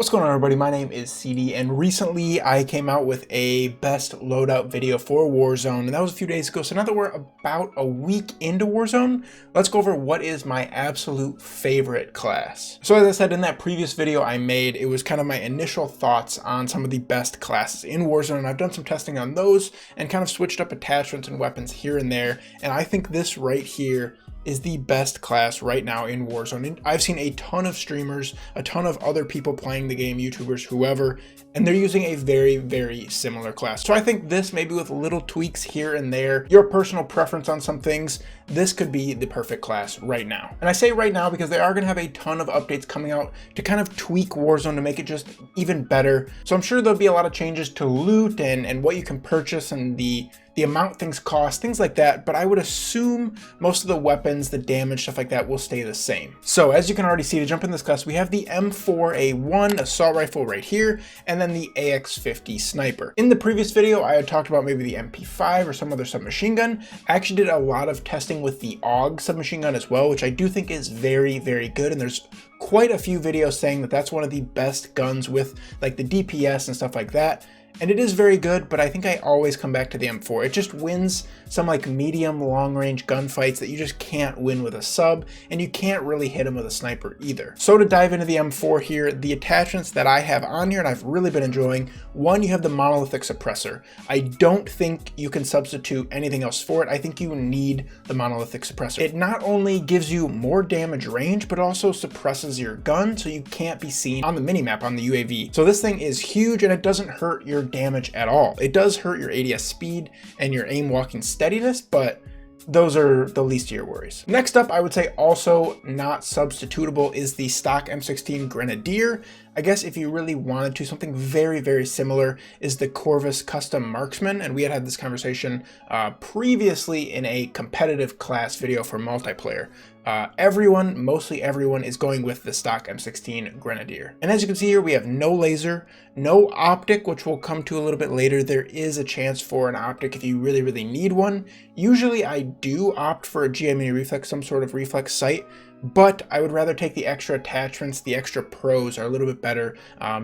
What's going on, everybody? My name is CD, and recently I came out with a best loadout video for Warzone, and that was a few days ago. So now that we're about a week into Warzone, let's go over what is my absolute favorite class. So as I said in that previous video I made, it was kind of my initial thoughts on some of the best classes in Warzone, and I've done some testing on those and kind of switched up attachments and weapons here and there, and I think this right here is the best class right now in Warzone. And I've seen a ton of streamers, a ton of other people playing the game, YouTubers, whoever, and they're using a very, very similar class. So I think this, maybe with little tweaks here and there, your personal preference on some things, this could be the perfect class right now. And I say right now because they are going to have a ton of updates coming out to kind of tweak Warzone to make it just even better. So I'm sure there'll be a lot of changes to loot and what you can purchase and the amount things cost, things like that, but I would assume most of the weapons, the damage, stuff like that will stay the same. So as you can already see, to jump in this class, we have the M4A1 assault rifle right here, and then the AX50 sniper. In the previous video, I had talked about maybe the MP5 or some other submachine gun. I actually did a lot of testing with the AUG submachine gun as well, which I do think is very, very good, and there's quite a few videos saying that that's one of the best guns with like the DPS and stuff like that. And it is very good, but I think I always come back to the M4. It just wins some like medium long range gunfights that you just can't win with a sub, and you can't really hit them with a sniper either. So to dive into the M4 here, the attachments that I have on here and I've really been enjoying, one, you have the monolithic suppressor. I don't think you can substitute anything else for it. I think you need the monolithic suppressor. It not only gives you more damage range, but also suppresses your gun so you can't be seen on the minimap on the UAV. So this thing is huge, and it doesn't hurt your damage at all. It does hurt your ADS speed and your aim walking steadiness, but those are the least of your worries. Next up, I would say also not substitutable is the stock M16 Grenadier. I guess if you really wanted to, something very, very similar is the Corvus Custom Marksman, and we had this conversation previously in a competitive class video for multiplayer. Mostly everyone is going with the stock M16 Grenadier. And as you can see here, we have no laser, no optic, which we'll come to a little bit later. There is a chance for an optic if you really, really need one. Usually I do opt for a GI Mini Reflex, some sort of reflex sight, but I would rather take the extra attachments. The extra pros are a little bit better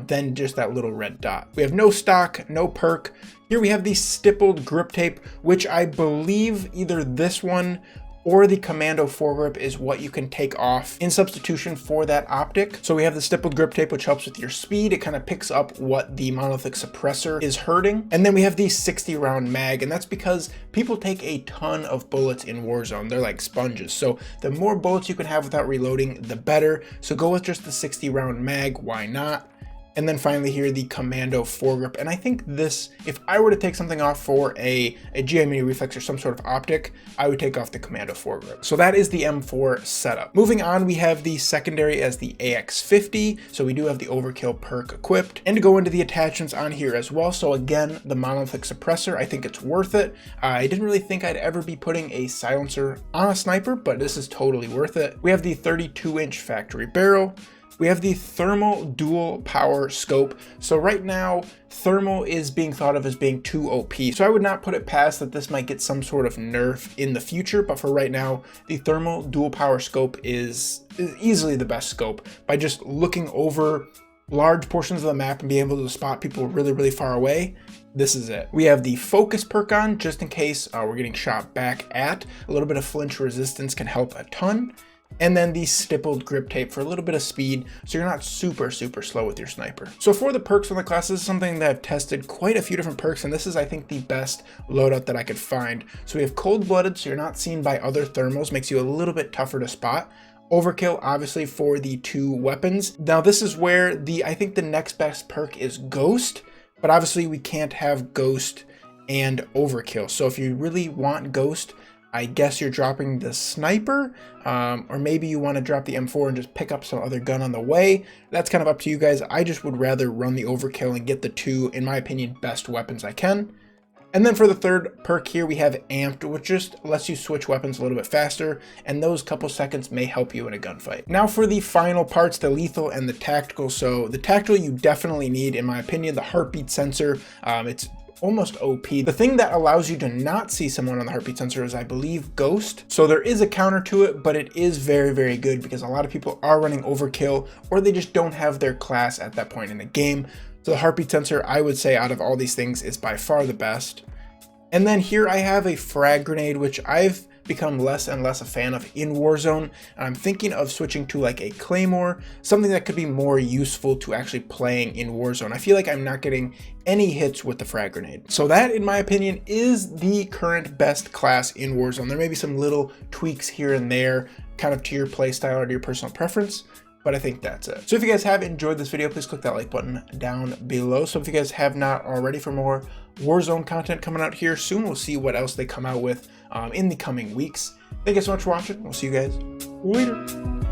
than just that little red dot. We have no stock, no perk. Here we have the stippled grip tape, which I believe either this one or the commando foregrip is what you can take off in substitution for that optic. So we have the stippled grip tape, which helps with your speed. It kind of picks up what the monolithic suppressor is hurting. And then we have the 60 round mag, and that's because people take a ton of bullets in Warzone. They're like sponges. So the more bullets you can have without reloading, the better. So go with just the 60 round mag, why not? And then finally here, the commando foregrip. And I think this, if I were to take something off for a GI Mini Reflex or some sort of optic, I would take off the commando foregrip. So that is the M4 setup. Moving on, we have the secondary as the AX50. So we do have the overkill perk equipped. And to go into the attachments on here as well. So again, the monolithic suppressor, I think it's worth it. I didn't really think I'd ever be putting a silencer on a sniper, but this is totally worth it. We have the 32-inch factory barrel. We have the thermal dual power scope. So right now, thermal is being thought of as being too OP. So I would not put it past that this might get some sort of nerf in the future, but for right now, the thermal dual power scope is easily the best scope. By just looking over large portions of the map and being able to spot people really, really far away, this is it. We have the focus perk on, just in case we're getting shot back at. A little bit of flinch resistance can help a ton. And then the stippled grip tape for a little bit of speed, so you're not super, super slow with your sniper. So for the perks on the class, this is something that I've tested quite a few different perks, and this is, I think, the best loadout that I could find. So we have cold-blooded, so you're not seen by other thermals, makes you a little bit tougher to spot. Overkill, obviously, for the two weapons. Now this is where I think the next best perk is Ghost, but obviously we can't have Ghost and Overkill. So if you really want Ghost, I guess you're dropping the sniper, or maybe you want to drop the M4 and just pick up some other gun on the way. That's kind of up to you guys. I just would rather run the overkill and get the two, in my opinion, best weapons I can. And then for the third perk here, we have Amped, which just lets you switch weapons a little bit faster, and those couple seconds may help you in a gunfight. Now for the final parts, the lethal and the tactical. So the tactical you definitely need, in my opinion, the heartbeat sensor. It's almost OP. The thing that allows you to not see someone on the heartbeat sensor is, I believe, Ghost. So there is a counter to it, but it is very, very good because a lot of people are running overkill or they just don't have their class at that point in the game. So the heartbeat sensor, I would say, out of all these things is by far the best. And then here I have a frag grenade, which I've become less and less a fan of in Warzone. And I'm thinking of switching to like a Claymore, something that could be more useful to actually playing in Warzone. I feel like I'm not getting any hits with the frag grenade. So that, in my opinion, is the current best class in Warzone. There may be some little tweaks here and there, kind of to your playstyle or to your personal preference, but I think that's it. So if you guys have enjoyed this video, please click that like button down below. So if you guys have not already, for more Warzone content coming out here soon, we'll see what else they come out with in the coming weeks. Thank you so much for watching. We'll see you guys later.